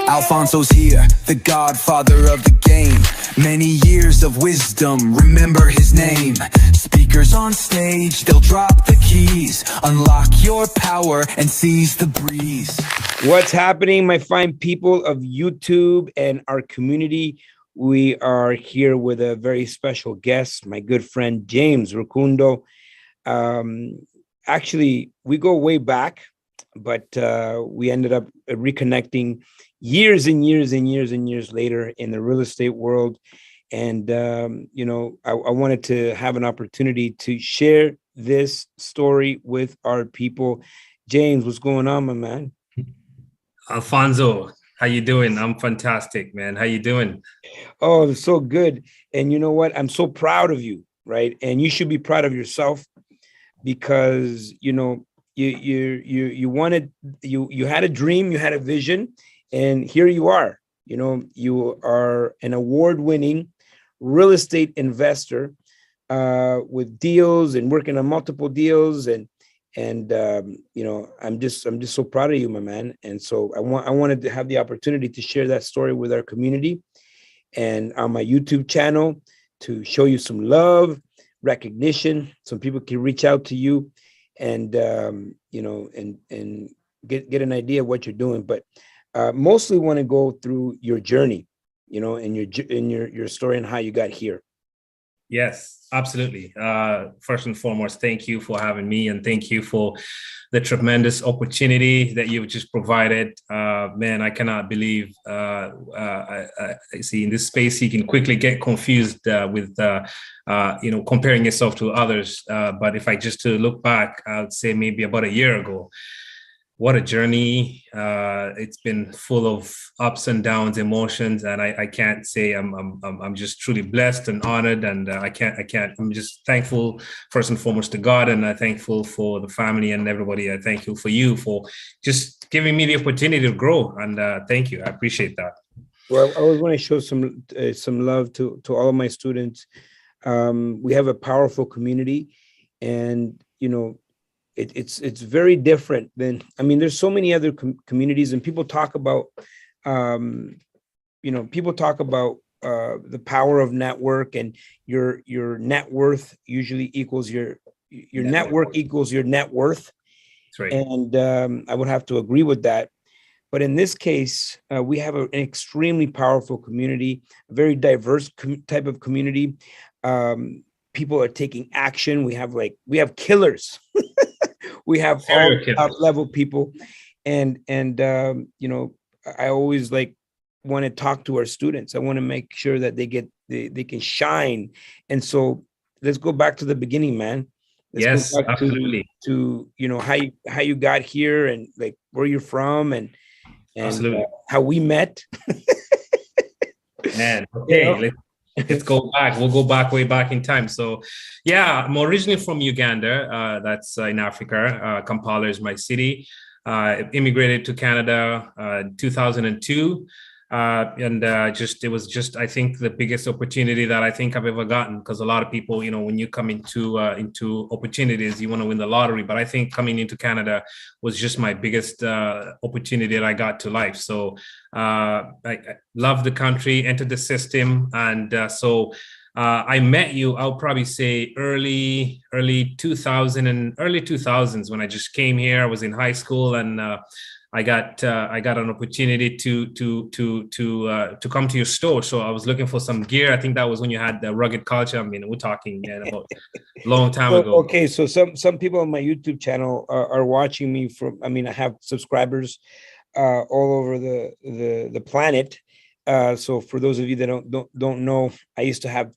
Alfonso's here, the godfather of the game. Many years of wisdom, remember his name. Speakers on stage, they'll drop the keys. Unlock your power and seize the breeze. What's happening, my fine people of YouTube and our community? We are here with a very special guest, my good friend, James Rukundo. Actually, we go way back, but we ended up reconnecting years and years and years and years later in the real estate world. And, I wanted to have an opportunity to share this story with our people. James, what's going on, my man? Alfonso, how you doing? I'm fantastic, man. How you doing? Oh, so good. And you know what? I'm so proud of you, right? And you should be proud of yourself because, you had a dream, you had a vision, and here you are. You are an award-winning real estate investor with deals and working on multiple deals, and I'm just so proud of you, my man. And so I wanted to have the opportunity to share that story with our community and on my YouTube channel to show you some love, recognition. Some people can reach out to you and and get an idea of what you're doing. But mostly want to go through your journey, and your story and how you got here. Yes, absolutely. First and foremost, thank you for having me, and thank you for the tremendous opportunity that you've just provided. Man, I cannot believe. I see in this space you can quickly get confused with comparing yourself to others. But if I just to look back, I would say maybe about a year ago. What a journey. It's been full of ups and downs, emotions, and I can't say I'm just truly blessed and honored, and I'm just thankful first and foremost to God, and I'm thankful for the family and everybody. I thank you for just giving me the opportunity to grow, and thank you. I appreciate that. Well, I always want to show some love to all of my students. We have a powerful community, and it's very different than, there's so many other communities, and people talk about, the power of network, and your net worth usually equals your network equals your net worth. That's right. And I would have to agree with that. But in this case, we have an extremely powerful community, a very diverse type of community. People are taking action. We have killers. We have all top level people, and I always want to talk to our students. I want to make sure that they can shine. And so let's go back to the beginning, man. Yes, go back absolutely. To how you got here, and where you're from, and how we met. Man, okay. Let's go back. We'll go back way back in time. So, yeah, I'm originally from Uganda. That's in Africa. Kampala is my city. Immigrated to Canada in 2002. It was just, I think, the biggest opportunity that I think I've ever gotten, because a lot of people, when you come into opportunities, you want to win the lottery. But I think coming into Canada was just my biggest opportunity that I got to life. So I love the country, entered the system. And I met you, I'll probably say early 2000s when I just came here. I was in high school, and I got an opportunity to come to your store. So I was looking for some gear. I think that was when you had the rugged culture. We're talking about a long time ago. Okay, so some people on my YouTube channel are watching me from. I have subscribers all over the planet. So for those of you that don't know, I used to have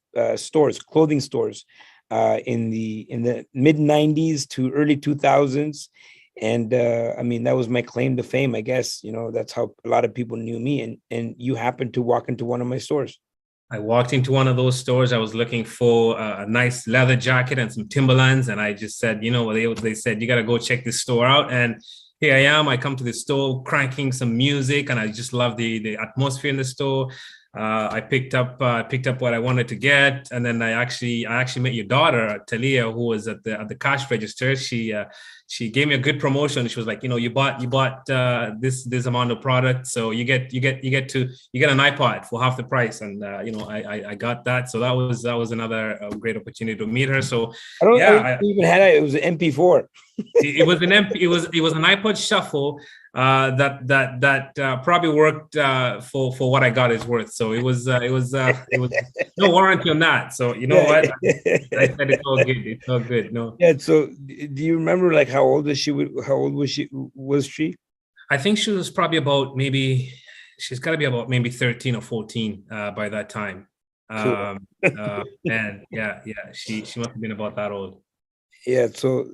clothing stores, in the mid 90s to early 2000s. And that was my claim to fame, I guess. That's how a lot of people knew me. And you happened to walk into one of my stores. I walked into one of those stores. I was looking for a nice leather jacket and some Timberlands. And I just said, they said, you got to go check this store out. And here I am. I come to the store cranking some music, and I just love the atmosphere in the store. I picked up what I wanted to get, and then I actually met your daughter Talia, who was at the cash register. She gave me a good promotion. She was like, you bought this amount of product, so you get an iPod for half the price, and I got that. So that was another great opportunity to meet her. So I even had it. It was an MP4. It was an iPod Shuffle that probably worked for what I got is worth. So it was no warranty on that. So you know what? I said it's all good. It's all good. No. Yeah. So do you remember like how old was she? I think she was probably she's got to be about maybe 13 or 14 by that time. Cool. And she must have been about that old. Yeah, so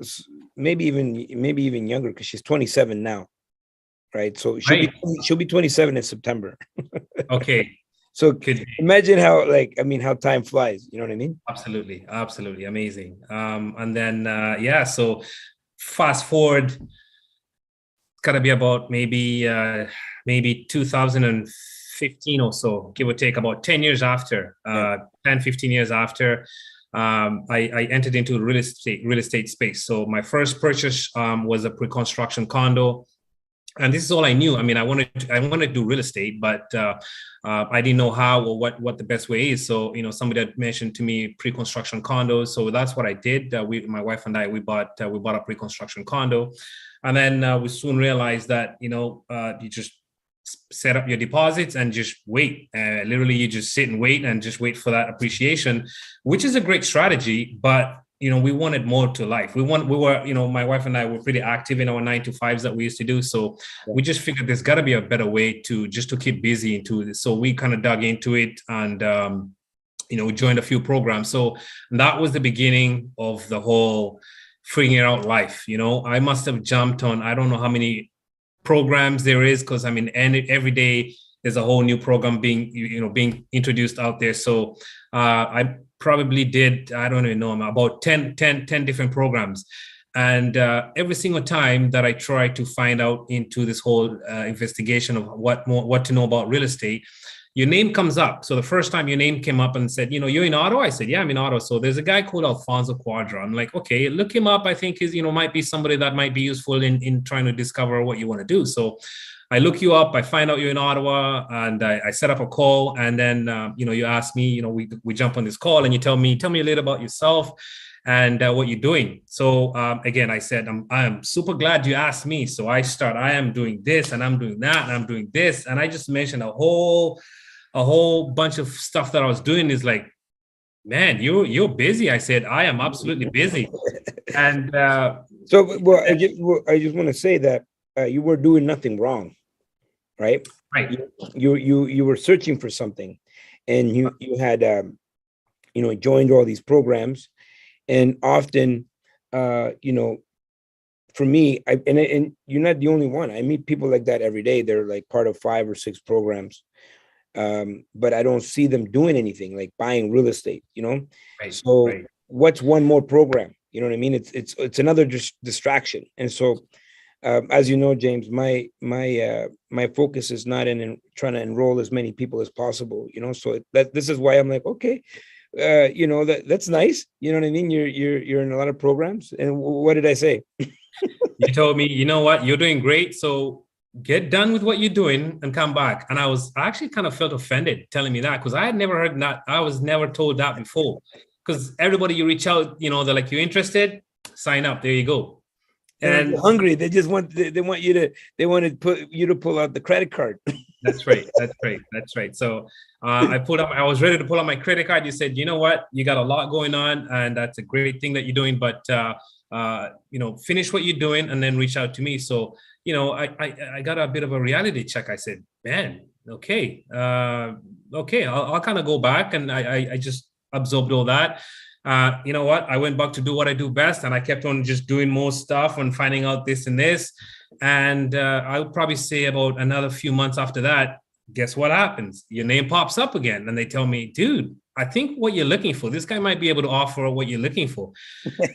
maybe even younger, because she's 27 now, right? So she'll be 27 in September. Okay. So imagine how time flies. You know what I mean? Absolutely, amazing. And then so fast forward, it's gotta be about maybe 2015 or so, give or take, about 10 years after, 10, 15 years after. I entered into real estate space. So my first purchase was a pre-construction condo, and this is all I knew. I mean, I wanted to do real estate, but I didn't know how or what the best way is. So somebody had mentioned to me pre-construction condos, so that's what I did. My wife and I bought a pre-construction condo, and then we soon realized that you just set up your deposits and just wait. Literally, you just sit and wait and just wait for that appreciation, which is a great strategy. But we wanted more to life. We were, my wife and I were pretty active in our 9-to-5s that we used to do. So we just figured there's got to be a better way to keep busy into this. So we kind of dug into it and we joined a few programs. So that was the beginning of the whole figuring out life. I must have jumped on, I don't know how many programs there is, because every day there's a whole new program being introduced out there. So I probably did, I don't even know, about 10 different programs. And every single time that I try to find out into this whole investigation of what to know about real estate, your name comes up. So the first time your name came up and said, you're in Ottawa? I said, yeah, I'm in Ottawa. So there's a guy called Alfonso Quadra. I'm like, okay, look him up. I think he's, might be somebody that might be useful in trying to discover what you want to do. So I look you up, I find out you're in Ottawa, and I set up a call. And then, you ask me, we jump on this call and you tell me a little about yourself and what you're doing. So again, I said, I'm super glad you asked me. So I am doing this and I'm doing that and I'm doing this. And I just mentioned a whole bunch of stuff that I was doing. Is like, man, you're busy. I said, I am absolutely busy. And I just want to say that you were doing nothing wrong, right? Right. You were searching for something, and you had joined all these programs, and often for me, and you're not the only one. I meet people like that every day. They're like part of 5 or 6 programs. But I don't see them doing anything like buying real estate, Right, so right. What's one more program? You know what I mean? It's another distraction. And so as you know, James, my focus is not in trying to enroll as many people as possible, so this is why I'm like, okay, that's nice. You know what I mean? You're in a lot of programs. And what did I say? You told me, you know what, you're doing great, so get done with what you're doing and come back. And I actually kind of felt offended telling me that, because I had never heard that. I was never told that before, because everybody you reach out, they're like, you're interested, sign up, there you go. And they're hungry. They just want you to pull out the credit card. That's right. So I was ready to pull out my credit card. You said, you know what, you got a lot going on, and that's a great thing that you're doing, but finish what you're doing and then reach out to me. So I got a bit of a reality check. I said, man, okay, I'll kind of go back, and I just absorbed all that. You know what? I went back to do what I do best, and I kept on just doing more stuff and finding out this and this. And I would probably say about another few months after that, guess what happens? Your name pops up again, and they tell me, dude, I think what you're looking for, this guy might be able to offer what you're looking for.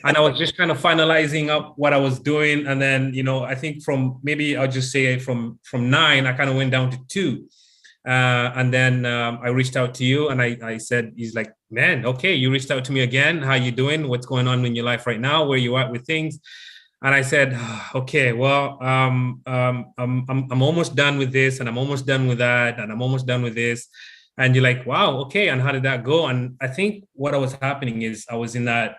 And I was just kind of finalizing up what I was doing. And then, I think from 9, I kind of went down to 2. And then I reached out to you, and I said, he's like, man, okay, you reached out to me again. How you doing? What's going on in your life right now? Where you at with things? And I said, okay, well, I'm almost done with this, and I'm almost done with that, and I'm almost done with this. And you're like, wow, okay. And how did that go? And I think what was happening is I was in that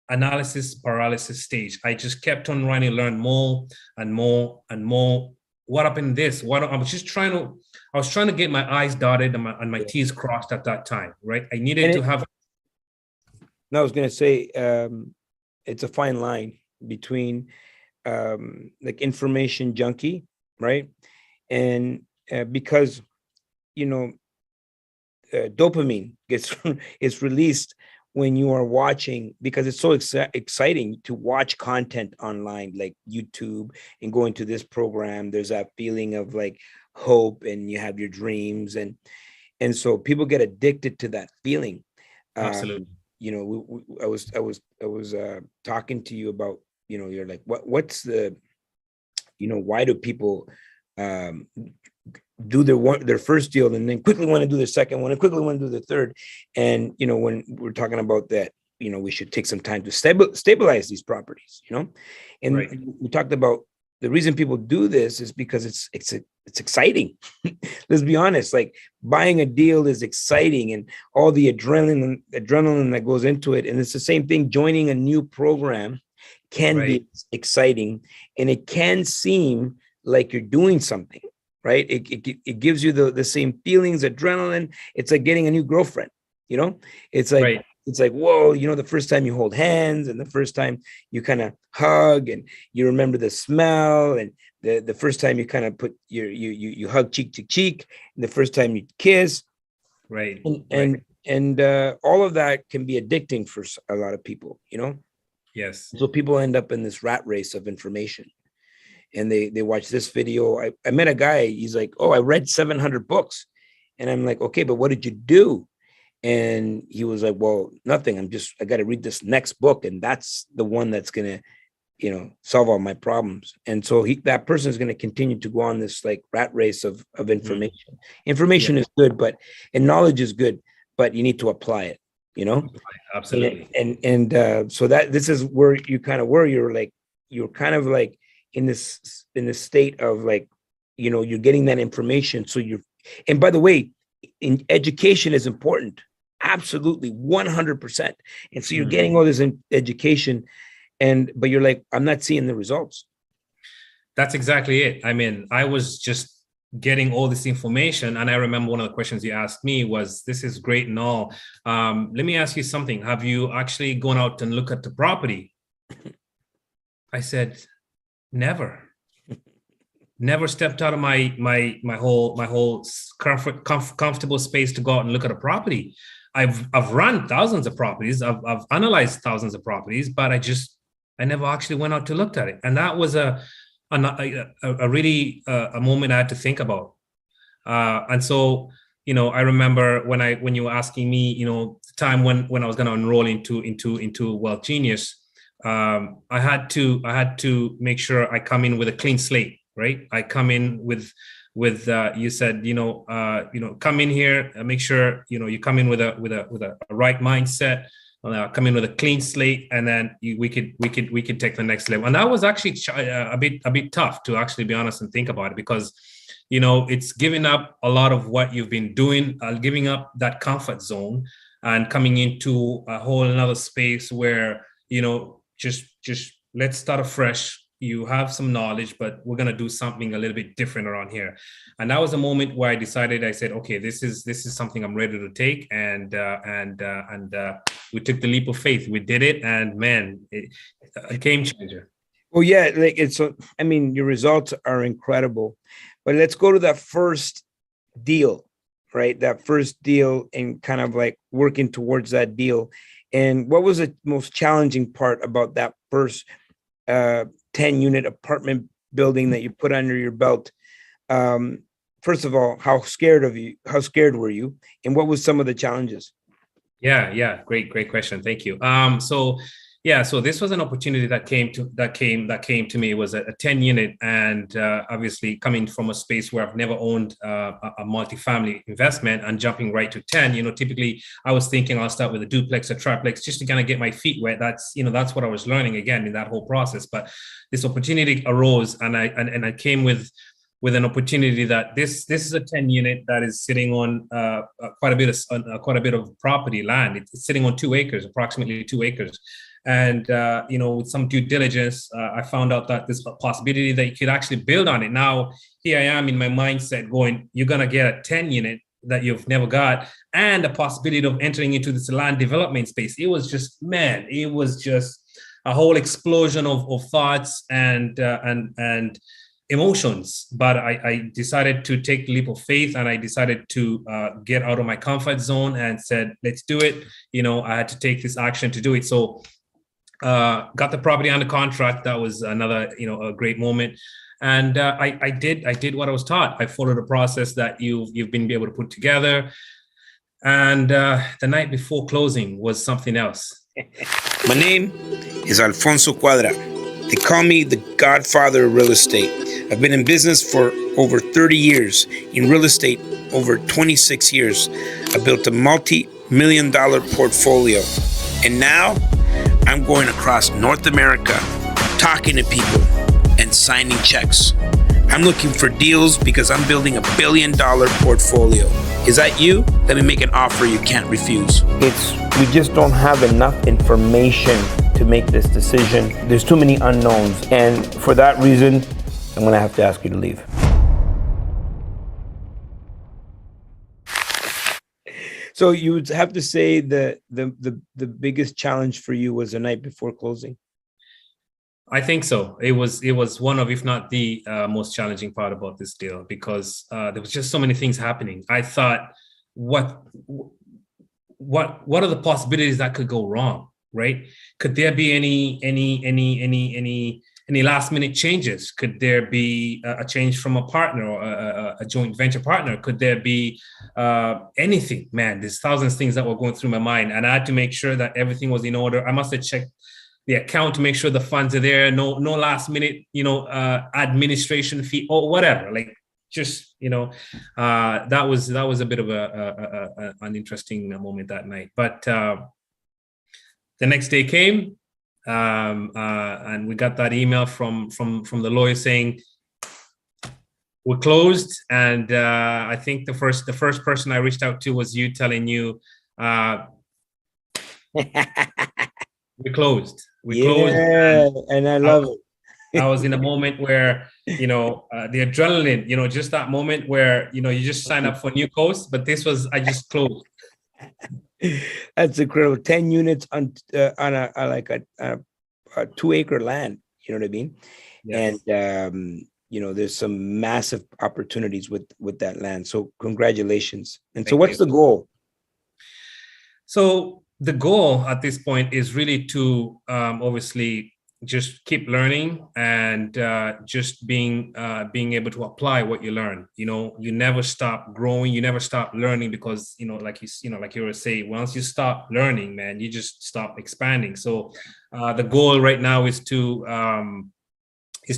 analysis paralysis stage. I just kept on trying to learn more and more and more. What happened? This? What? I was trying to get my I's dotted and my T's crossed at that time, right? I needed to have. No, I was going to say, it's a fine line between like information junkie, right? And because, dopamine gets is released when you are watching, because it's so exciting to watch content online, like YouTube, and going to this program. There's that feeling of like hope, and you have your dreams, and so people get addicted to that feeling. Absolutely. I was talking to you about, you're like, what's the, why do people do their first deal and then quickly want to do the second one and quickly want to do the third? And when we're talking about that, we should take some time to stabilize these properties, and right. We talked about the reason people do this is because it's exciting. Let's be honest, like buying a deal is exciting, and all the adrenaline that goes into it. And it's the same thing. Joining a new program can be exciting, and it can seem like you're doing something, right? It gives you the same feelings, adrenaline. It's like getting a new girlfriend, it's like, it's like, whoa, the first time you hold hands, and the first time you kind of hug, and you remember the smell, and the first time you kind of put you hug cheek to cheek, and the first time you kiss, and all of that can be addicting for a lot of people, Yes. So people end up in this rat race of information, and they watch this video. I met a guy, he's like, oh, I read 700 books. And I'm like, okay, but what did you do? And he was like, well, nothing. I got to read this next book, and that's the one that's going to, solve all my problems. And so that person is going to continue to go on this like rat race of information. Information is good, and knowledge is good, but you need to apply it, Absolutely. And so that this is where you kind of you're kind of like in this state of like, you're getting that information. So and by the way, in education is important. Absolutely. 100%. And so you're getting all this education, but you're like, I'm not seeing the results. That's exactly it. I mean, I was just getting all this information. And I remember one of the questions you asked me was, this is great and all. Let me ask you something. Have you actually gone out and look at the property? I said, never stepped out of my whole comfortable space to go out and look at a property. I've run thousands of properties. I've analyzed thousands of properties, but I never actually went out to look at it. And that was a really a moment I had to think about. And so, I remember when you were asking me, the time when I was going to enroll into Wealth Genius, I had to make sure I come in with a clean slate, right? I come in with you said, come in here, make sure, you come in with a right mindset, come in with a clean slate, and then we could take the next level. And that was actually a bit tough, to actually be honest and think about it, because it's giving up a lot of what you've been doing, giving up that comfort zone and coming into a whole another space where, just let's start afresh. You have some knowledge, but we're going to do something a little bit different around here. And that was a moment where I said, okay, this is something I'm ready to take. And we took the leap of faith. We did it. And man, a game changer. Well, yeah, like your results are incredible, but let's go to that first deal, right? That first deal, and kind of like working towards that deal. And what was the most challenging part about that first 10-unit apartment building that you put under your belt? First of all, how scared were you? And what was some of the challenges? Yeah. Great question. Thank you. So, Yeah, so this was an opportunity that came to me. It was a 10 unit, and obviously coming from a space where I've never owned a multifamily investment and jumping right to 10. Typically I was thinking I'll start with a duplex or triplex just to kind of get my feet wet. That's what I was learning again in that whole process. But this opportunity arose, and I came with an opportunity that this is a 10 unit that is sitting on quite a bit of property land. It's sitting on 2 acres, approximately 2 acres. And, with some due diligence, I found out that there's a possibility that you could actually build on it. Now, here I am in my mindset going, you're going to get a 10 unit that you've never got, and a possibility of entering into this land development space. It was just a whole explosion of thoughts and emotions. But I decided to take the leap of faith, and I decided to get out of my comfort zone and said, let's do it. I had to take this action to do it. So got the property under contract. That was another, a great moment. And I did what I was taught. I followed a process that you've been able to put together. And the night before closing was something else. My name is Alfonso Cuadra. They call me the Godfather of real estate. I've been in business for over 30 years, in real estate over 26 years. I built a multi-million-dollar portfolio. And now I'm going across North America, talking to people and signing checks. I'm looking for deals because I'm building a $1 billion portfolio. Is that you? Let me make an offer you can't refuse. We just don't have enough information to make this decision. There's too many unknowns. And for that reason, I'm gonna have to ask you to leave. So you would have to say that the biggest challenge for you was the night before closing? I think so. It was one of, if not the most challenging part about this deal, because there was just so many things happening. I thought, what are the possibilities that could go wrong, right? Could there be any last minute changes? Could there be a change from a partner or a joint venture partner? Could there be anything? Man, there's thousands of things that were going through my mind, and I had to make sure that everything was in order. I must have checked the account to make sure the funds are there. No last minute, administration fee or whatever. Like, just that was a bit of an interesting moment that night. But the next day came. And we got that email from the lawyer saying we're closed. And I think the first person I reached out to was you, telling you we closed. We closed. And I love it. I was in a moment where the adrenaline, just that moment where you just sign up for new coast, but this was, I just closed. That's incredible. 10 units on a 2 acre land. You know what I mean? Yes. And there's some massive opportunities with that land. So congratulations. And so what's the goal? So the goal at this point is really to obviously just keep learning and just being able to apply what you learn. You never stop growing, you never stop learning, because like you were saying, once you stop learning, man, you just stop expanding. So the goal right now is to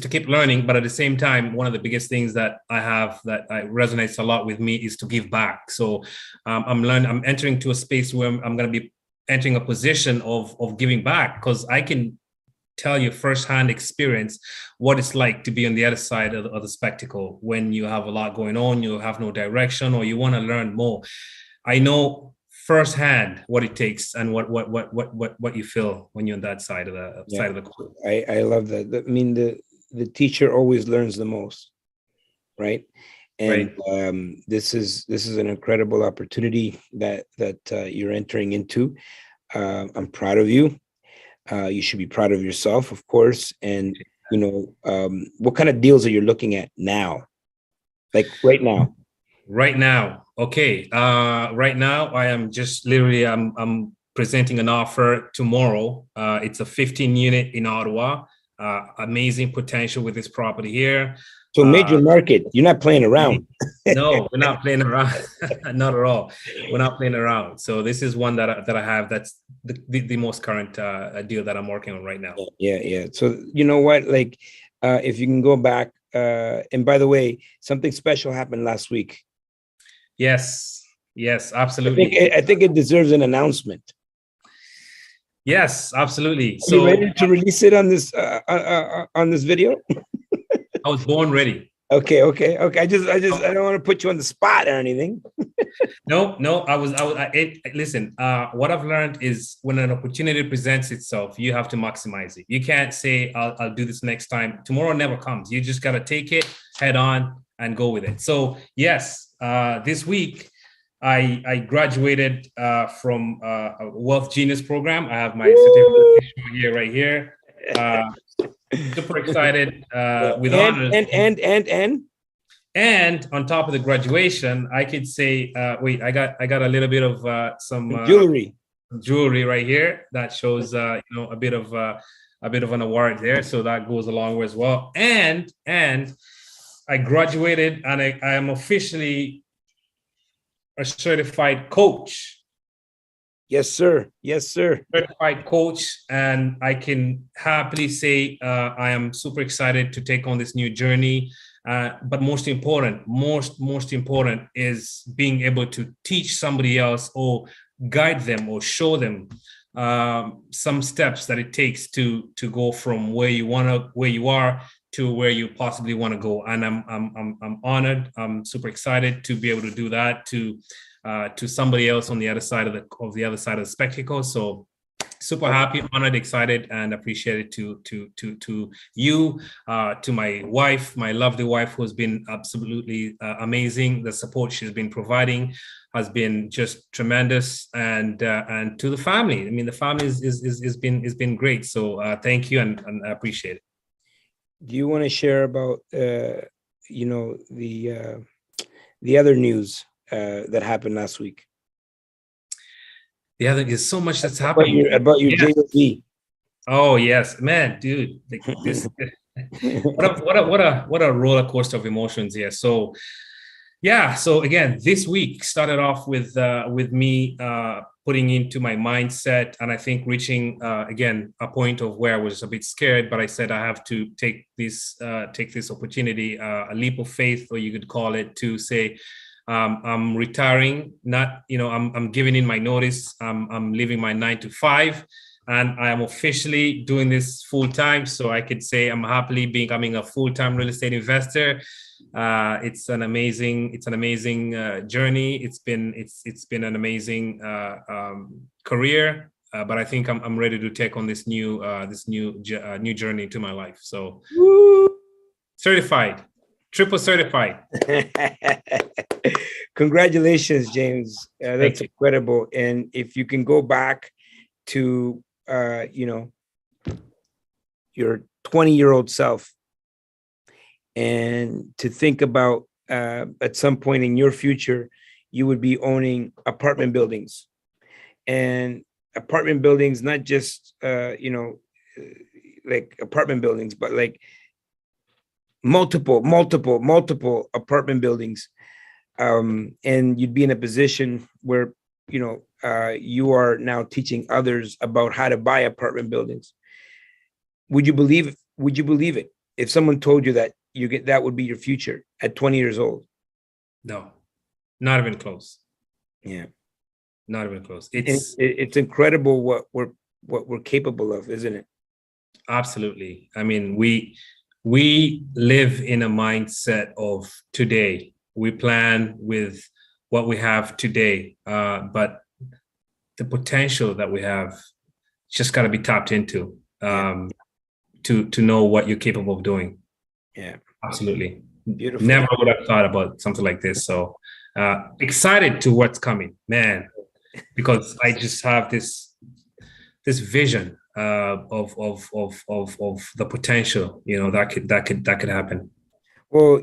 keep learning, but at the same time, one of the biggest things that I have that resonates a lot with me is to give back. So I'm entering to a space where I'm going to be entering a position of giving back, because I can tell you firsthand experience what it's like to be on the other side of the spectacle when you have a lot going on, you have no direction, or you want to learn more. I know firsthand what it takes and what you feel when you're on that side of the court. I love that. I mean, the teacher always learns the most, right? And right. This is an incredible opportunity that you're entering into. I'm proud of you. You should be proud of yourself, of course. And, what kind of deals are you looking at now? Like right now? Right now. Okay. Right now, I am just literally, I'm presenting an offer tomorrow. It's a 15 unit in Ottawa. Amazing potential with this property here. So major market, you're not playing around. No, we're not playing around. Not at all. We're not playing around. So this is one that I have. That's the most current deal that I'm working on right now. Yeah. So you know what? Like, if you can go back, and by the way, something special happened last week. Yes, absolutely. I think it deserves an announcement. Yes, absolutely. Are So you ready to release it on this video? I was born ready. Okay. I don't want to put you on the spot or anything. No, listen, what I've learned is when an opportunity presents itself, you have to maximize it. You can't say, I'll do this next time. Tomorrow never comes. You just got to take it head on and go with it. So yes, this week, I graduated from a Wealth Genius program. I have my certificate right here. Super excited with honors. And on top of the graduation, I could say, wait, I got a little bit of some jewelry right here that shows a bit of an award there. So that goes a long way as well. And I graduated, and I am officially a certified coach. Yes, sir. Certified coach, and I can happily say I am super excited to take on this new journey. But most important is being able to teach somebody else or guide them or show them some steps that it takes to go from where you are to where you possibly want to go. And I'm honored. I'm super excited to be able to do that to somebody else on the other side of the spectacle. So super happy, honored, excited, and appreciated to you, to my wife, my lovely wife, who's been absolutely amazing. The support she's been providing has been just tremendous, and to the family. I mean, the family has been great. So thank you, and I appreciate it. Do you want to share about the other news that happened last week? Yeah, there's so much that's happening about your JV. Oh yes, man, dude. Like this, what a roller coaster of emotions here. So, yeah. So again, this week started off with me putting into my mindset, and I think reaching again a point of where I was a bit scared, but I said I have to take this opportunity, a leap of faith, or you could call it, to say, I'm retiring, I'm giving in my notice. I'm leaving my 9 to 5, and I am officially doing this full time. So I could say I'm happily becoming a full-time real estate investor. It's an amazing journey. It's been an amazing career. But I think I'm ready to take on this new journey to my life. So certified. Triple certified. Congratulations, James. That's incredible. And if you can go back to your 20-year-old self and to think about at some point in your future, you would be owning apartment buildings, and apartment buildings, not just like apartment buildings, but like multiple apartment buildings, and you'd be in a position where you are now teaching others about how to buy apartment buildings. Would you believe it if someone told you that that would be your future at 20 years old? No, not even close. Yeah, not even close. It's incredible what we're capable of, isn't it? Absolutely. I mean, we live in a mindset of today. We plan with what we have today, but the potential that we have just got to be tapped into to know what you're capable of doing. Yeah, absolutely. Beautiful. Never would have thought about something like this. So excited to what's coming, man, because I just have this vision of the potential, that could happen. Well,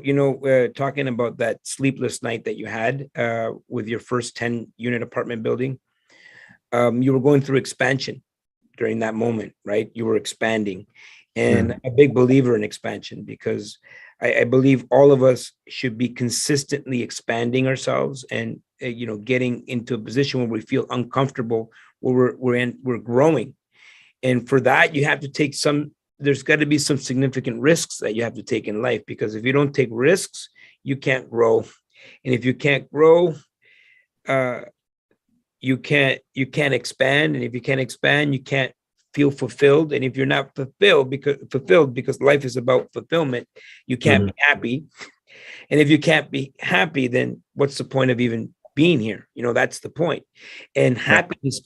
talking about that sleepless night that you had with your first 10-unit apartment building, you were going through expansion during that moment, right? You were expanding, and a big believer in expansion, because I believe all of us should be consistently expanding ourselves and getting into a position where we feel uncomfortable, where we're growing. And for that, you have to take there's got to be some significant risks that you have to take in life, because if you don't take risks, you can't grow. And if you can't grow, you can't expand. And if you can't expand, you can't feel fulfilled. And if you're not fulfilled because life is about fulfillment, you can't be happy. And if you can't be happy, then what's the point of even being here? That's the point. And happiness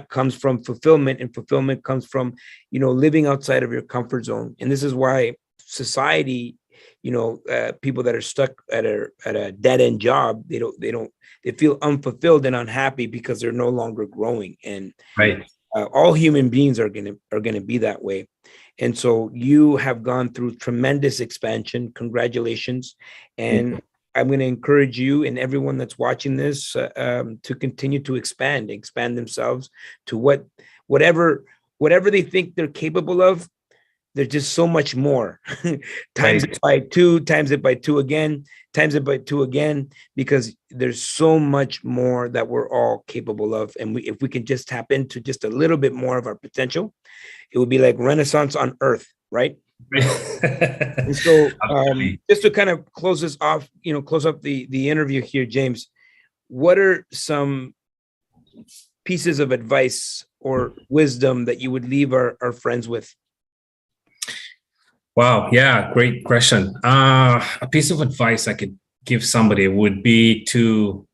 comes from fulfillment, and fulfillment comes from, living outside of your comfort zone. And this is why society, people that are stuck at a dead end job, they feel unfulfilled and unhappy because they're no longer growing. And all human beings are gonna be that way. And so you have gone through tremendous expansion. Congratulations. And I'm going to encourage you and everyone that's watching this to continue to expand themselves to whatever they think they're capable of. There's just so much more. Times it by two, times it by two again, times it by two again, because there's so much more that we're all capable of. And if we can just tap into just a little bit more of our potential, it would be like Renaissance on Earth, right? And so just to kind of close this off, close up the interview here, James, what are some pieces of advice or wisdom that you would leave our friends with? Wow. Yeah. Great question. A piece of advice I could give somebody would be to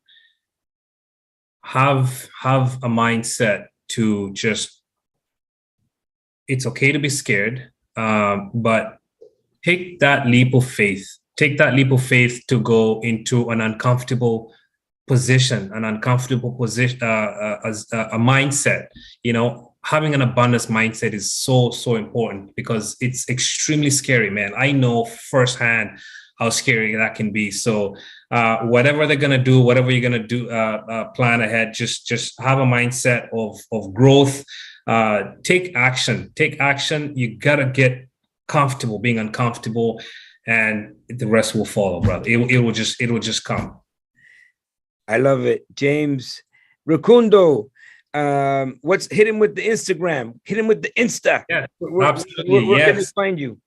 have a mindset to just, it's okay to be scared, but take that leap of faith. Take that leap of faith to go into an uncomfortable position, a mindset. Having an abundance mindset is so important, because it's extremely scary, man. I know firsthand how scary that can be. So whatever they're gonna do, whatever you're gonna do, plan ahead. Just have a mindset of growth. Take action. You gotta get comfortable being uncomfortable, and the rest will follow, brother. It will just come. I love it, James Rukundo. Hit him with the Instagram. Hit him with the Insta. Yeah, absolutely. Where can they find you?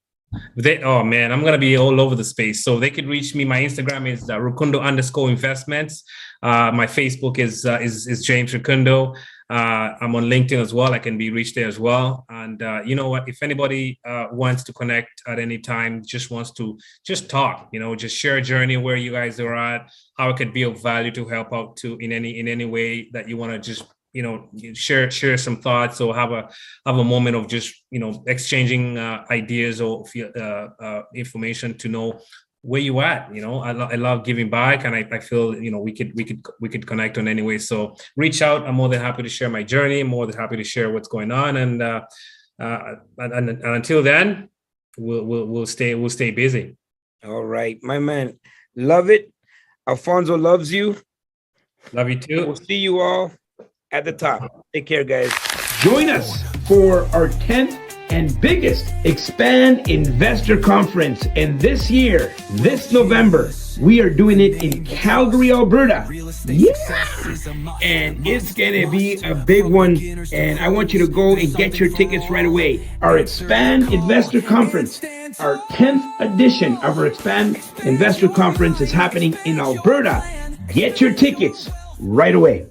Oh man, I'm gonna be all over the space. So they could reach me. My Instagram is Rukundo_investments. My Facebook is James Rukundo. I'm on LinkedIn as well. I can be reached there as well. And you know what? If anybody wants to connect at any time, just wants to just talk, just share a journey where you guys are at, how it could be of value to help out to in any way that you want to just share some thoughts, or have a moment of just exchanging ideas or information to know where you at. I love giving back, and I feel we could connect on any way. So reach out. I'm more than happy to share my journey. I'm more than happy to share what's going on, and until then, we'll stay busy. All right, my man. Love it. Alfonso loves you. Love you too. We'll see you all at the top. Take care, guys. Join us for our 10th and biggest Expand Investor Conference. And this year, this November, we are doing it in Calgary, Alberta. Yeah! And it's going to be a big one. And I want you to go and get your tickets right away. Our Expand Investor Conference, our 10th edition of our Expand Investor Conference, is happening in Alberta. Get your tickets right away.